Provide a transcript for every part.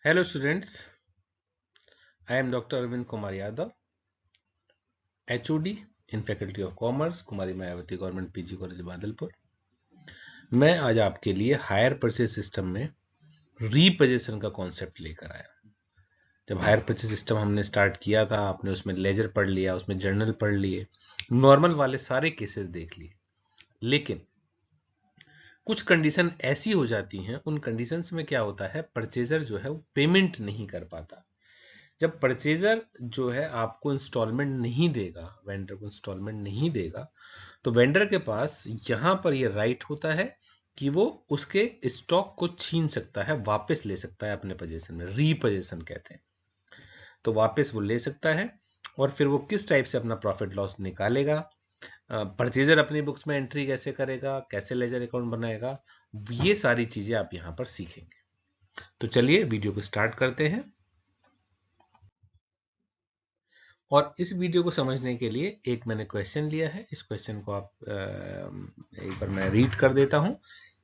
Hello students, I am Dr. Arvind Kumar Yadav, HOD in Faculty of Commerce, Kumari Mayawati government PG college Badalpur. मैं आज आपके लिए higher purchase system में रीपोजीशन का concept लेकर आया। जब हायर परचेज सिस्टम हमने स्टार्ट किया था, आपने उसमें लेजर पढ़ लिया, उसमें जर्नल पढ़ लिए, नॉर्मल वाले सारे केसेस देख लिए, लेकिन कुछ कंडीशन ऐसी हो जाती हैं, उन कंडीशंस में क्या होता है, परचेजर जो है वो पेमेंट नहीं कर पाता। जब परचेजर जो है आपको इंस्टॉलमेंट नहीं देगा, वेंडर को इंस्टॉलमेंट नहीं देगा, तो वेंडर के पास यहां पर ये राइट होता है कि वो उसके स्टॉक को छीन सकता है, वापस ले सकता है अपने पोजीशन में, रीपोजीशन कहते हैं। तो वापस वो ले सकता है और फिर वो किस टाइप से अपना प्रॉफिट लॉस निकालेगा, परचेजर अपनी बुक्स में एंट्री कैसे करेगा, कैसे लेजर अकाउंट बनाएगा, ये सारी चीजें आप यहां पर सीखेंगे। तो चलिए वीडियो को स्टार्ट करते हैं। और इस वीडियो को समझने के लिए एक मैंने क्वेश्चन लिया है। इस क्वेश्चन को आप एक बार मैं रीड कर देता हूं,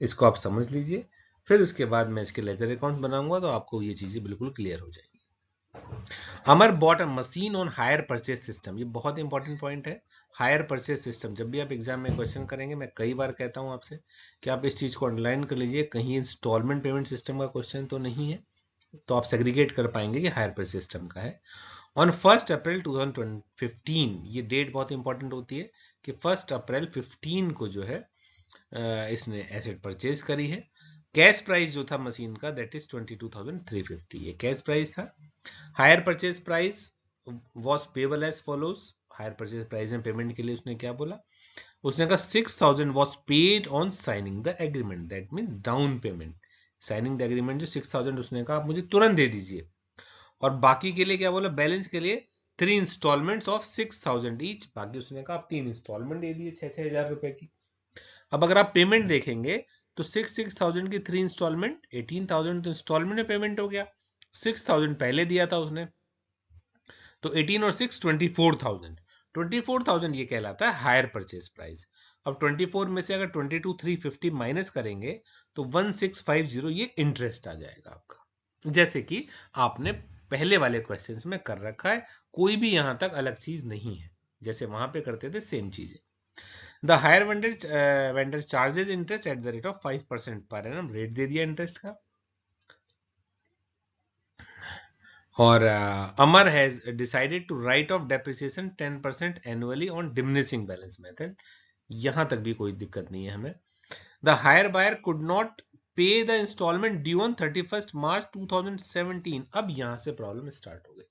इसको आप समझ लीजिए, फिर उसके बाद मैं इसके लेजर अकाउंट्स बनाऊंगा तो आपको ये चीजें बिल्कुल क्लियर हो जाएगी। Amar bought a machine on hire purchase system, ये बहुत इंपॉर्टेंट पॉइंट है। हायर परचेज सिस्टम, जब भी आप एग्जाम में क्वेश्चन करेंगे, मैं कई बार कहता हूं आपसे कि आप इस चीज को अंडरलाइन कर लीजिए, कहीं इंस्टॉलमेंट पेमेंट सिस्टम का क्वेश्चन तो नहीं है, तो आप सेग्रीगेट कर पाएंगे कि हायर परचेज सिस्टम का है। ऑन 1 अप्रैल 2015, ये डेट बहुत इंपॉर्टेंट होती है कि 1 अप्रैल 15 को जो है इसने एसेट परचेज करी है। कैश प्राइस जो था मशीन का, दैट इज 22,350, ये कैश प्राइस था। Hire purchase price was payable as follows. Hire purchase price में पेमेंट के लिए उसने क्या बोला, उसने कहा 6,000 was paid on signing the agreement, that means down payment. Signing the agreement जो 6,000 उसने कहा आप मुझे तुरंत दे दीजिए, और बाकी के लिए क्या बोला, बैलेंस के लिए 3 इंस्टॉलमेंट्स ऑफ 6,000 ईच। बाकी उसने कहा आप 3 इंस्टॉलमेंट दे दिए 6,000 रुपए की। अब अगर आप पेमेंट देखेंगे तो 6,000 की 3 इंस्टॉलमेंट, 18,000 तो इंस्टॉलमेंट में पेमेंट हो गया, 6,000 पहले दिया था उसने, तो 18 और 6 24,000। 24,000 ये कहलाता है हायर परचेज प्राइस। अब 24 में से अगर 22,350 माइनस करेंगे तो 1650 ये इंटरेस्ट आ जाएगा आपका, जैसे कि आपने पहले वाले क्वेश्चंस में कर रखा है। कोई भी यहां तक अलग चीज नहीं है, जैसे वहां पे करते थे सेम चीजें। The hire vendor charges interest at the rate of 5% per annum, rate दे दिया इंटरेस्ट का। और Amar has decided to write off depreciation 10% annually on diminishing balance method. यहां तक भी कोई दिक्कत नहीं है हमें। The hire buyer could not pay the installment due on 31 March 2017। अब यहां से प्रॉब्लम स्टार्ट हो गई।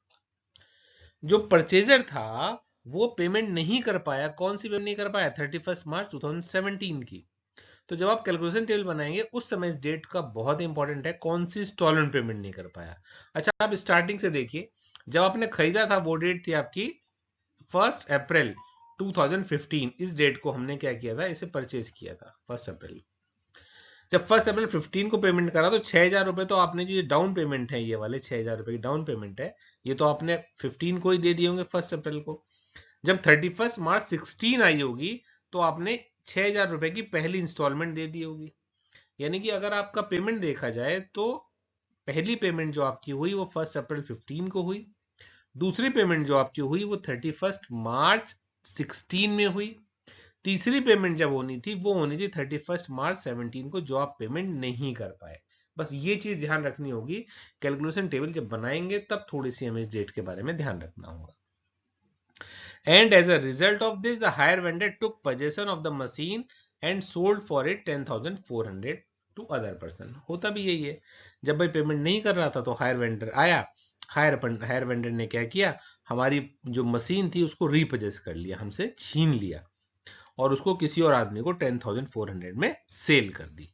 जो परचेजर था वो पेमेंट नहीं कर पाया, कौन सी पेमेंट नहीं कर पाया, 31 मार्च 2017 की। तो जब आप कैलकुलेशन टेबल बनाएंगे उस समय इस डेट का बहुत इंपॉर्टेंट है, कौन सी इंस्टॉलमेंट पेमेंट नहीं कर पाया। अच्छा, आप स्टार्टिंग से देखिए, जब आपने खरीदा था वो डेट थी आपकी 1 अप्रैल 2015। इस डेट को हमने क्या किया था, इसे परचेज किया था 1 अप्रैल। जब 1 अप्रैल 15 को पेमेंट करा तो 6,000 रुपए तो आपने, जो डाउन पेमेंट है, ये वाले 6,000 रुपए की डाउन पेमेंट है, ये तो आपने 15 को ही दे दिए होंगे 1 अप्रैल को। जब 31 मार्च 16 आई होगी तो आपने 6,000 रुपए की पहली इंस्टॉलमेंट दे दी होगी। यानी कि अगर आपका पेमेंट देखा जाए तो पहली पेमेंट जो आपकी हुई वो 1 अप्रैल 15 को हुई, दूसरी पेमेंट जो आपकी हुई वो 31 मार्च 16 में हुई, तीसरी पेमेंट जब होनी थी वो होनी थी 31 मार्च 17 को, जो आप पेमेंट नहीं कर पाए। बस ये चीज ध्यान रखनी होगी, कैलकुलेशन टेबल जब बनाएंगे तब थोड़ी सी हमें इस डेट के बारे में ध्यान रखना होगा। And as a result of this, the hire vendor took possession of the machine and sold for it 10,400 to other person। होता भी यही है, जब भाई पेमेंट नहीं कर रहा था तो हायर वेंडर आया, हायर वेंडर ने क्या किया, हमारी जो मशीन थी उसको रीपोजेस कर लिया, हमसे छीन लिया और उसको किसी और आदमी को 10,400 में सेल कर दी।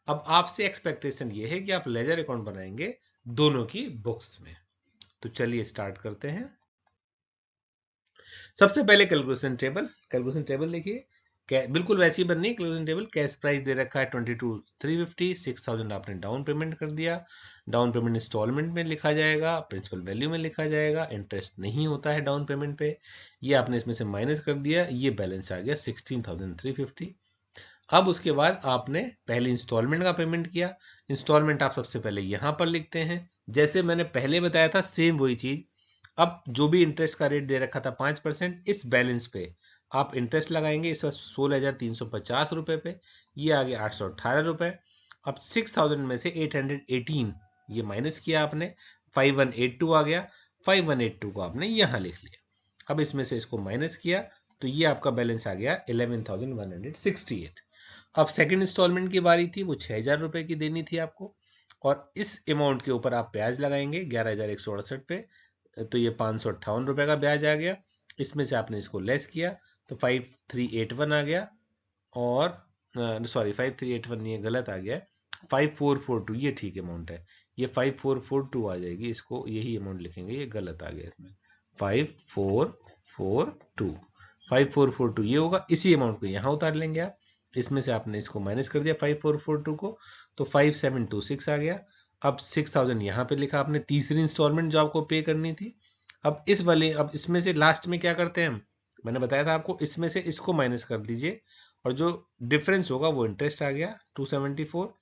अब आपसे एक्सपेक्टेशन ये है कि आप लेजर अकाउंट बनाएंगे दोनों की बुक्स में। तो चलिए स्टार्ट करते हैं। सबसे पहले कैलकुलेशन टेबल देखिए, बिल्कुल वैसी बननी है कैलकुलेशन टेबल। कैश प्राइस दे रखा है 22,350, 6,000 आपने डाउन पेमेंट कर दिया। डाउन पेमेंट इंस्टॉलमेंट में लिखा जाएगा, प्रिंसिपल वैल्यू में लिखा जाएगा, इंटरेस्ट नहीं होता है डाउन पेमेंट पे, ये आपने इसमें से माइनस कर दिया, ये बैलेंस आ गया 16,350। अब उसके बाद आपने पहले इंस्टॉलमेंट का पेमेंट किया, इंस्टॉलमेंट आप सबसे पहले यहां पर लिखते हैं, जैसे मैंने पहले बताया था सेम वही चीज। अब जो भी इंटरेस्ट का रेट दे रखा था 5%, इस बैलेंस पे आप इंटरेस्ट लगाएंगे इस 16,350 रुपए पे, ये आ गया 818 रुपए। अब 6,000 में से 818 ये माइनस किया आपने, 5182 आ गया, 5182 को आपने यहां लिख लिया। अब इसमें से इसको माइनस किया तो ये आपका बैलेंस आ गया 11,168। अब सेकंड इंस्टॉलमेंट की बारी थी, वो 6,000 रुपए की देनी थी आपको, और इस अमाउंट के ऊपर आप ब्याज लगाएंगे 11,168 पे, तो ये 558 रुपए का ब्याज आ गया। इसमें से आपने इसको लेस किया तो 5381 आ गया, और सॉरी 5381 ये गलत आ गया, 5442 ये ठीक अमाउंट है, ये 5442 आ जाएगी, इसको यही अमाउंट लिखेंगे, ये गलत आ गया इसमें, 5442 5442 ये होगा, इसी अमाउंट को यहाँ उतार लेंगे आप, इसमें से आपने इसको माइनस कर दिया 5442 को, तो 5726 आ गया। अब 6,000 यहाँ पे लिखा आपने, तीसरी इंस्टॉलमेंट जो आपको पे करनी थी। अब अब इसमें से लास्ट में क्या करते हैं हम, मैंने बताया था आपको, इसमें से इसको माइनस कर दीजिए, और जो डिफरेंस होगा वो इंटरेस्ट आ गया 274,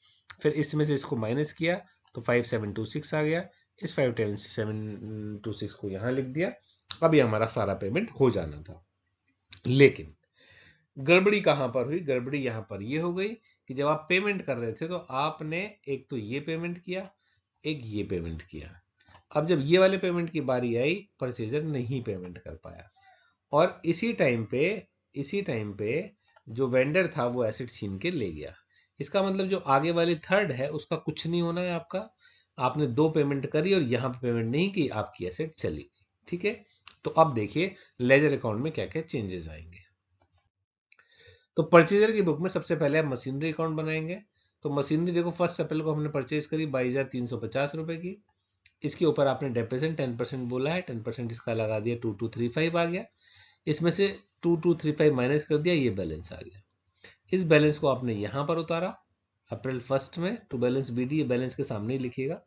फिर इसमें से इसको माइनस किया तो 5726 आ गया, इस 5726 को यहाँ लिख दिया। अब ये हमारा सारा पेमेंट हो जाना था, लेकिन गड़बड़ी कहां पर हुई, गड़बड़ी यहां पर ये हो गई कि जब आप पेमेंट कर रहे थे तो आपने एक तो ये पेमेंट किया, एक ये पेमेंट किया। अब जब ये वाले पेमेंट की बारी आई, परचेजर नहीं पेमेंट कर पाया, और इसी टाइम पे जो वेंडर था वो एसेट छीन के ले गया। इसका मतलब जो आगे वाली थर्ड है उसका कुछ नहीं होना है आपका, आपने दो पेमेंट करी और यहां पे पेमेंट नहीं की, आपकी एसेट चली गई। ठीक है, तो अब देखिए लेजर अकाउंट में क्या क्या चेंजेस आएंगे। तो परचेजर की बुक में सबसे पहले आप मशीनरी अकाउंट बनाएंगे। तो मशीनरी देखो, 1 अप्रैल को हमने परचेज करी 22,350 रुपए की, इसके ऊपर आपने डेप्रिसिएशन 10% बोला है, 10% इसका लगा दिया, 2235 आ गया, इसमें से 2235 माइनस कर दिया, ये बैलेंस आ गया। इस बैलेंस को आपने यहां पर उतारा अप्रैल 1 में, टू बैलेंस बीडी, ये बैलेंस के सामने ही लिखिएगा,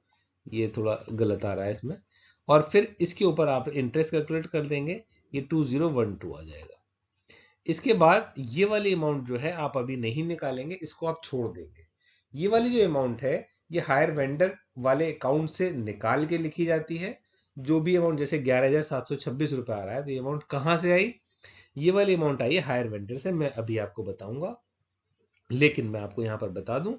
ये थोड़ा गलत आ रहा है इसमें, और फिर इसके ऊपर आप इंटरेस्ट कैलकुलेट कर देंगे, ये 2012 आ जाएगा। इसके बाद ये वाली अमाउंट जो है आप अभी नहीं निकालेंगे, इसको आप छोड़ देंगे। ये वाली जो अमाउंट है ये हायर वेंडर वाले अकाउंट से निकाल के लिखी जाती है। जो भी अमाउंट जैसे 11,726 रुपए आ रहा है, तो ये अमाउंट कहां से आई, ये वाली अमाउंट आई है हायर वेंडर से, मैं अभी आपको बताऊंगा। लेकिन मैं आपको यहां पर बता दूं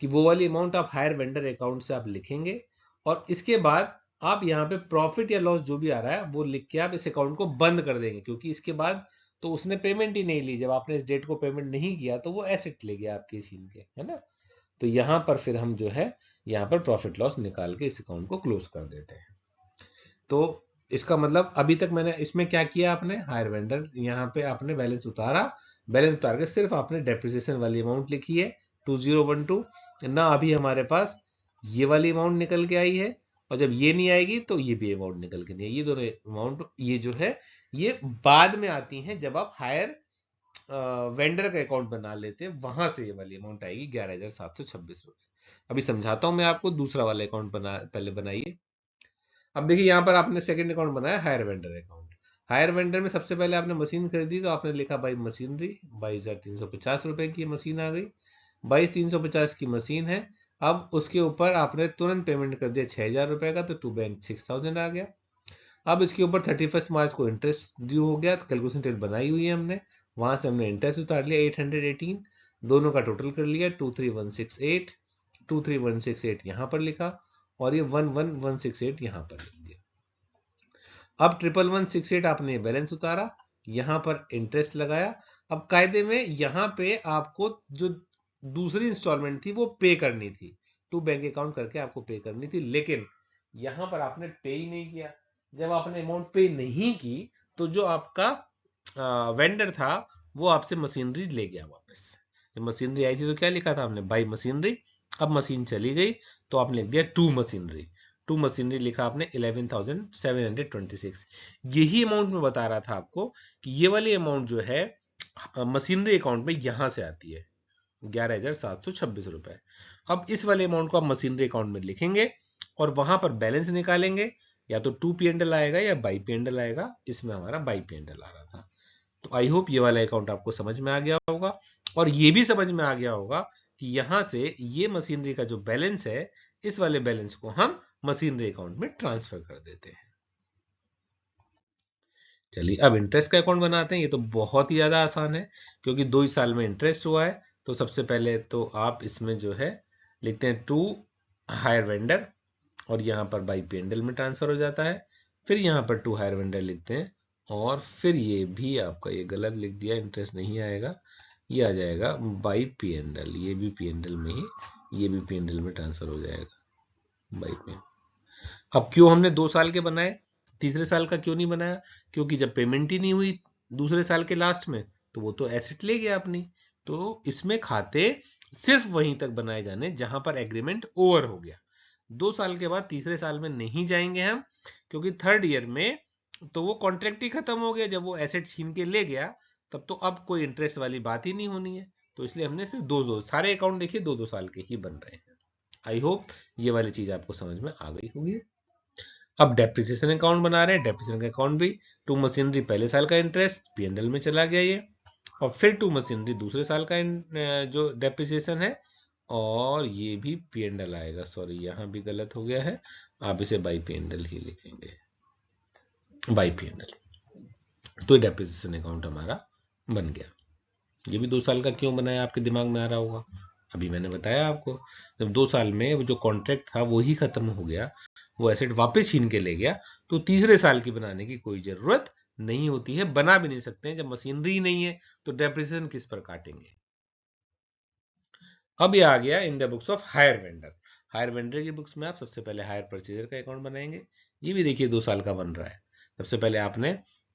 कि वो वाली अमाउंट आप हायर वेंडर अकाउंट से आप लिखेंगे, और इसके बाद आप यहाँ पे प्रॉफिट या लॉस जो भी आ रहा है वो लिख के आप इस अकाउंट को बंद कर देंगे, क्योंकि इसके बाद तो उसने पेमेंट ही नहीं ली, जब आपने इस डेट को पेमेंट नहीं किया तो वो एसेट ले गया आपके छीन के, है ना। तो यहाँ पर फिर हम जो है यहाँ पर प्रॉफिट लॉस निकाल के इस अकाउंट को क्लोज कर देते हैं। तो इसका मतलब अभी तक मैंने इसमें क्या किया, आपने हायर वेंडर यहाँ पे आपने बैलेंस उतारा, बैलेंस उतार के सिर्फ आपने डेप्रिसिएशन वाली अमाउंट लिखी है 2012 ना, अभी हमारे पास ये वाली अमाउंट निकल के आई है, और जब ये नहीं आएगी तो ये भी अमाउंट निकल के नहीं है, ये दोनों अमाउंट ये जो है ये बाद में आती हैं, जब आप हायर वेंडर का अकाउंट बना लेते हैं वहां से ये वाली अमाउंट आएगी 11,726 रुपए। अभी समझाता हूं मैं आपको, दूसरा वाला अकाउंट पहले बनाइए। अब देखिए यहाँ पर आपने सेकंड अकाउंट बनाया higher vendor account. Higher vendor में सबसे पहले आपने मशीन खरीदी, तो आपने लिखा भाई मशीनरी, 22,350 रुपए की मशीन आ गई, 22,350 की मशीन है। अब उसके ऊपर आपने तुरंत पेमेंट कर दिया 6,000 रुपए का, तो टू बैंक 6,000 आ गया। अब इसके ऊपर 31 मार्च को इंटरेस्ट ड्यू हो गया, तो कैलकुलेशन टेबल बनाई हुई है हमने, वहां से हमने इंटरेस्ट उतार लिया 818, दोनों का टोटल कर लिया 23,168, 23,168 यहाँ पर लिखा, और ये 11,168 यहाँ पर लिख दिया। अब 11,168 आपने बैलेंस उतारा, यहां पर इंटरेस्ट लगाया। अब कायदे में यहां पे आपको जो दूसरी इंस्टॉलमेंट थी वो पे करनी थी, टू बैंक अकाउंट करके आपको पे करनी थी, लेकिन यहां पर आपने पे ही नहीं किया। जब आपने अमाउंट पे नहीं की तो जो आपका वेंडर था वो आपसे मशीनरी ले गया वापस। जब मशीनरी आई थी तो क्या लिखा था हमने, बाई मशीनरी। अब मशीन चली गई तो आपने लिख दिया टू मशीनरी लिखा आपने 11,726। यही अमाउंट में बता रहा था आपको कि ये वाली अमाउंट जो है मशीनरी अकाउंट में यहां से आती है 11,726 रुपए। अब इस वाले अमाउंट को आप मशीनरी अकाउंट में लिखेंगे और वहां पर बैलेंस निकालेंगे, या तो टू पी आएगा या बाई पी आएगा, इसमें हमारा बाई पी आ रहा था। तो आई होप ये वाला अकाउंट आपको समझ में आ गया होगा। और ये भी समझ में आ गया होगा कि यहां से ये मशीनरी का जो बैलेंस है, इस वाले बैलेंस को हम मशीनरी अकाउंट में ट्रांसफर कर देते हैं। चलिए अब इंटरेस्ट का अकाउंट बनाते हैं। ये तो बहुत ही ज्यादा आसान है, क्योंकि 2 ही साल में इंटरेस्ट हुआ है। तो सबसे पहले तो आप इसमें जो है लिखते हैं टू हायर वेंडर, और यहाँ पर बाई पी&एल में ट्रांसफर हो जाता है। फिर यहाँ पर टू हायर वेंडर लिखते हैं, और फिर ये भी आपका ये गलत लिख दिया, इंटरेस्ट नहीं आएगा, ये आ जाएगा बाई पी&एल। ये भी पी&एल में ही, ये भी पी&एल में ट्रांसफर हो जाएगा बाई पी। अब क्यों हमने 2 साल के बनाए, तीसरे साल का क्यों नहीं बनाया? क्योंकि जब पेमेंट ही नहीं हुई दूसरे साल के लास्ट में, तो वो तो एसेट ले गया अपनी। तो इसमें खाते सिर्फ वहीं तक बनाए जाने जहां पर एग्रीमेंट ओवर हो गया। 2 साल के बाद तीसरे साल में नहीं जाएंगे हम, क्योंकि थर्ड ईयर में तो वो कॉन्ट्रैक्ट ही खत्म हो गया। जब वो एसेट छीन के ले गया, तब तो अब कोई इंटरेस्ट वाली बात ही नहीं होनी है। तो इसलिए हमने सिर्फ दो सारे अकाउंट देखिए 2-2 साल के ही बन रहे हैं। आई होप ये वाली चीज आपको समझ में आ गई होगी। अब डेप्रिसिएशन अकाउंट बना रहे हैं। डेप्रिसिएशन का अकाउंट भी टू मशीनरी पहले साल का इंटरेस्ट पी&एल में चला गया ये, और फिर टू मशीनरी दूसरे साल का जो डेप्रिसिएशन है, और ये भी पी&एल आएगा। सॉरी, यहाँ भी गलत हो गया है, आप इसे बाई पी&एल ही लिखेंगे, बाई पी&एल। तो डेप्रिसिएशन अकाउंट हमारा बन गया। ये भी 2 साल का क्यों बनाया, आपके दिमाग में आ रहा होगा। अभी मैंने बताया आपको, जब 2 साल में वो जो कॉन्ट्रैक्ट था वो ही खत्म हो गया, वो एसेट वापस छीन के ले गया, तो तीसरे साल की बनाने की कोई जरूरत नहीं होती है, बना भी नहीं सकते हैं। जब मशीनरी ही नहीं है तो डेप्रिसिएशन किस पर काटेंगे। अब ये आ गया in the books of higher vendor. Higher vendor की बुक्स में आप सबसे पहले हायर परचेजर का अकाउंट बनाएंगे। ये भी देखिए 2 साल का बन रहा है। सबसे पहले आपने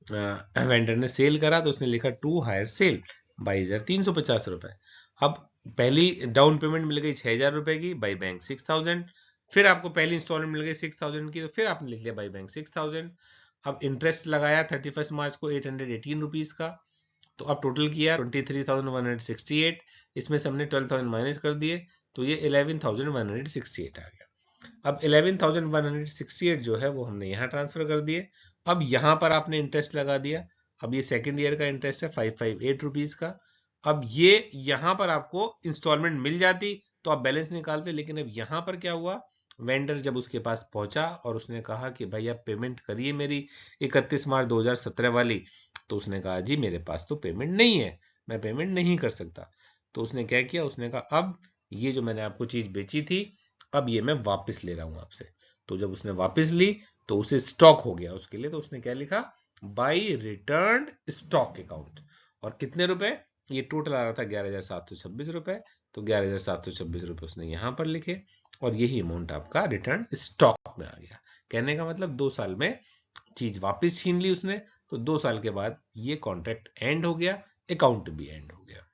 वेंडर ने सेल करा, तो उसने लिखा टू हायर सेल 22,350 रुपए। अब पहली डाउन पेमेंट मिल गई 6,000 रुपए की, बाई बैंक 6,000। फिर आपको पहली इंस्टॉलमेंट मिल गई 6,000 की, तो फिर आपने लिख लिया बाई बैंक 6,000। अब इंटरेस्ट लगाया 31 मार्च को 818 रुपीज का, तो अब टोटल किया 23,168। इसमें से हमने 12,000 माइनस कर दिए, तो ये 11,168 आ गया। अब 11,168 जो है वो हमने यहाँ ट्रांसफर कर दिए। अब यहाँ पर आपने इंटरेस्ट लगा दिया। अब ये सेकेंड ईयर का इंटरेस्ट है 558 रुपीज का। अब ये यहाँ पर आपको इंस्टॉलमेंट मिल जाती तो आप बैलेंस निकालते, लेकिन अब यहाँ पर क्या हुआ, वेंडर जब उसके पास पहुंचा और उसने कहा कि भाई आप पेमेंट करिए मेरी 31 मार्च 2017 वाली, तो उसने कहा जी मेरे पास तो पेमेंट नहीं है, मैं पेमेंट नहीं कर सकता। तो उसने क्या किया, उसने कहा अब ये जो मैंने आपको चीज बेची थी, अब ये मैं वापस ले रहा हूं आपसे। तो जब उसने वापस ली तो उसे स्टॉक हो गया उसके लिए, तो उसने क्या लिखा, बाई रिटर्न स्टॉक अकाउंट। और कितने रुपए, ये टोटल आ रहा था 11,726 रुपए, तो 11,726 रुपए उसने यहां पर लिखे, और यही अमाउंट आपका रिटर्न स्टॉक में आ गया। कहने का मतलब 2 साल में चीज वापस छीन ली उसने, तो 2 साल के बाद ये कॉन्ट्रैक्ट एंड हो गया, अकाउंट भी एंड हो गया।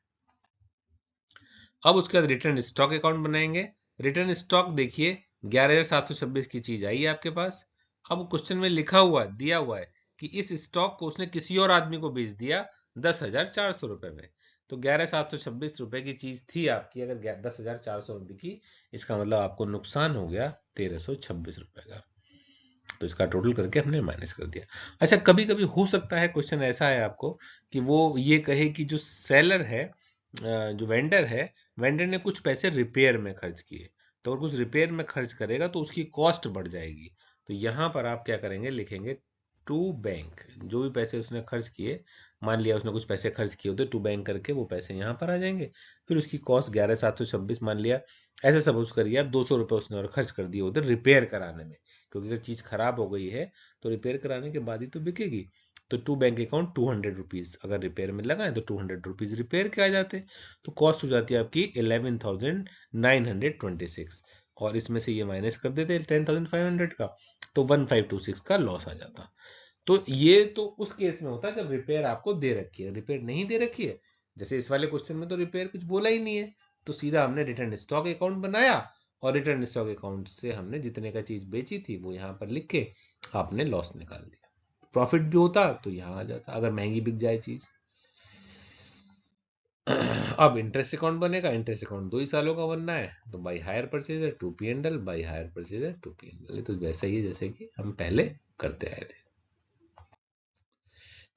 अब उसके बाद रिटर्न स्टॉक अकाउंट बनाएंगे। रिटर्न स्टॉक देखिए 11,726 की चीज आई है आपके पास। अब क्वेश्चन में लिखा हुआ दिया हुआ है कि इस स्टॉक को उसने किसी और आदमी को बेच दिया 10,400 रुपए में। तो 11,726 रुपए की चीज थी आपकी, अगर 10,400 रुपए की, इसका मतलब आपको नुकसान हो गया 1,326 रुपए का। तो इसका टोटल करके हमने माइनस कर दिया। अच्छा, कभी कभी हो सकता है क्वेश्चन ऐसा है आपको कि वो ये कहे कि जो सेलर है, जो वेंडर है, वेंडर ने कुछ पैसे रिपेयर में खर्च किए, तो अगर कुछ रिपेयर में खर्च करेगा तो उसकी कॉस्ट बढ़ जाएगी। तो यहां पर आप क्या करेंगे, लिखेंगे टू बैंक। जो भी पैसे उसने खर्च किए, मान लिया उसने कुछ पैसे खर्च किए होते, टू बैंक करके वो पैसे यहाँ पर आ जाएंगे। फिर उसकी कॉस्ट 11,726 मान लिया, ऐसे सपोज करिए आप 200 रुपए उसने और खर्च कर दिए होते रिपेयर कराने में, क्योंकि अगर चीज खराब हो गई है तो रिपेयर कराने के बाद ही तो बिकेगी। तो टू बैंक अकाउंट 200 रुपीज अगर रिपेयर में लगाए तो 200 रुपीज रिपेयर के आ जाते, तो कॉस्ट हो जाती है आपकी 11,926, और इसमें से ये माइनस कर देते 10,500 का, तो 1,526 का लॉस आ जाता। तो ये तो उस केस में होता है जब रिपेयर आपको दे रखी है। रिपेयर नहीं दे रखी है, जैसे इस वाले क्वेश्चन में तो रिपेयर कुछ बोला ही नहीं है, तो सीधा हमने रिटर्न स्टॉक अकाउंट बनाया, और रिटर्न स्टॉक अकाउंट से हमने जितने का चीज बेची थी वो यहाँ पर लिख के आपने लॉस निकाल दिया। प्रॉफिट भी होता तो यहाँ आ जाता अगर महंगी बिक जाए चीज। अब इंटरेस्ट अकाउंट बनेगा। इंटरेस्ट अकाउंट 2 ही सालों का बनना है, तो by hire purchaser to P and L, by hire purchaser to P and L. तो वैसा ही है जैसे कि हम पहले करते आए थे।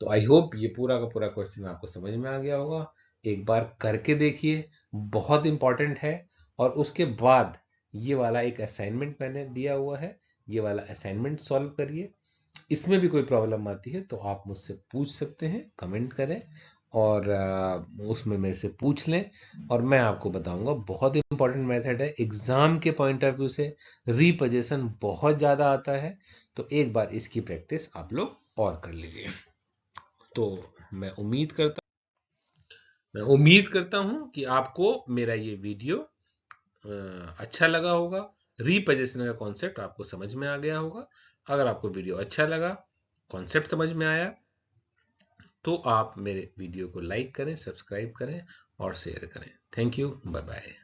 तो आई होप ये पूरा का पूरा क्वेश्चन आपको समझ में आ गया होगा। एक बार करके देखिए, बहुत इंपॉर्टेंट है। और उसके बाद ये वाला एक असाइनमेंट मैंने दिया हुआ है, ये वाला असाइनमेंट सॉल्व करिए। इसमें भी कोई प्रॉब्लम आती है तो आप मुझसे पूछ सकते हैं, कमेंट करें और उसमें मेरे से पूछ लें और मैं आपको बताऊंगा। बहुत इंपॉर्टेंट मेथड है, एग्जाम के पॉइंट ऑफ व्यू से रिपोजीशन बहुत ज़्यादा आता है, तो एक बार इसकी प्रैक्टिस आप लोग और कर लीजिए। तो मैं उम्मीद करता हूं कि आपको मेरा ये वीडियो अच्छा लगा होगा। रीपोजीशनिंग का कॉन्सेप्ट आपको समझ में आ गया होगा। अगर आपको वीडियो अच्छा लगा, कॉन्सेप्ट समझ में आया, तो आप मेरे वीडियो को लाइक करें, सब्सक्राइब करें और शेयर करें। Thank you, bye bye.